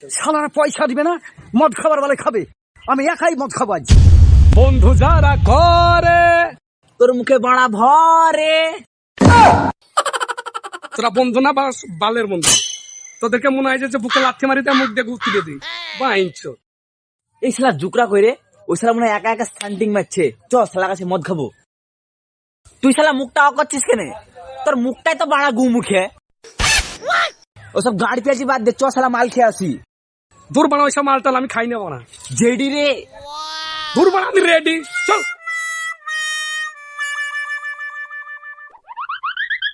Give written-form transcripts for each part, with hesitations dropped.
শালারা পয়সা দিবে না, মদ খাবার বলে খাবে, আমি একাই মদ খাবো আজ। বন্ধু যারা করে তোর মুখে বাড়া ভরে। তোরা বন্ধু না বালের বন্ধু, তোদেরকে মনে হয় যে বুকে লাথি মারিতে মুখ দিয়ে তুলে দিই বাইঞ্চ। এই শালা জুকরা কইরে, ওই শালা মনে হয় একা একা স্টান্টিং মারছে। চ শালা কাছে মদ খাবো। তুই শালা মুখটা অ করছিস কেন? তোর মুখটাই তো বাড়া গু মুখে। ওসব গাড়ি পেয়েছি বাদ দে, চ শালা মাল খেয়ে আসি। দূর বানা ওইসব মালটাল আমি খাই নেবো না। জেডি রে, দূর বানা, আমি রেডি, চল।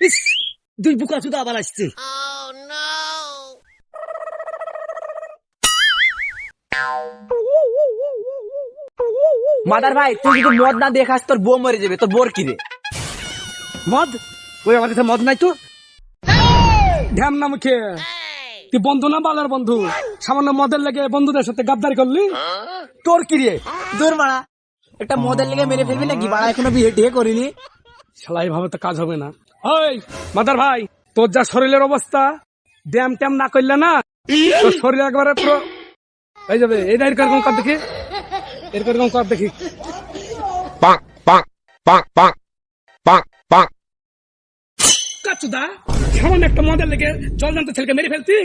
ইস, দুই বুকা চুদা আবার আসছে। মাদার ভাই তুই যদি মদ না দেখাস তোর বউ মরে যাবে। তোর বোর কি রে? মদ? ওই আমার কাছে মদ নাই তো। ধ্যাম না মুখে, তুই বন্ধু না বালের বন্ধু? সামান্য মদের লেগে বন্ধুদের সাথে গাদ্দারি করলি। তোর কি রে? দূর মারা, একটা মদের লেগে মেরে ফেলবি নাকি? বাড়া এখনো বিয়ে টিয়ে করিনি। শালা এইভাবে তো কাজ হবে না। ওই মাদার ভাই, তোর যা শরীরের অবস্থা, ড্যাম ট্যাম না করলে না তোর শরীর একবারে পুরো হয়ে যাবে। এটা এরকম কর দেখি, এরকম কর দেখি। কাচুদা, সামান্য একটা মদের লেগে জল জানতে ছেলেকে মেরে ফেলতি।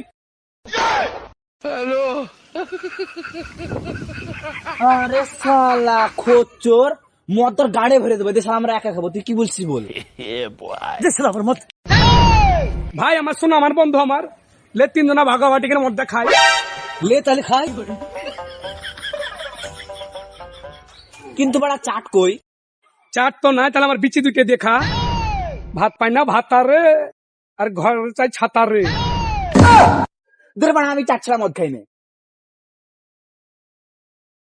আরে শালা খোচর, মদ তোর গাড়ে ভরে দেবো। দেশ আমরা একা খাবো, তুই কি বলছিস বল? যে শালা আবার মদ। ভাই আমার শোনো, আমার বন্ধু আমার লে তিনজনা ভাগাভাগি করে মধ্যে খাই। লে তাহলে খাই। কিন্তু বাড়া চাট কই? চাট তো নাই, তাহলে আমার বিচি দুইটা দেখা। ভাত পাই না ভাতারে, আর ঘর চাই ছাতারে। ধরে বাড়া আমি চাট ছাড়া মদ খাই না।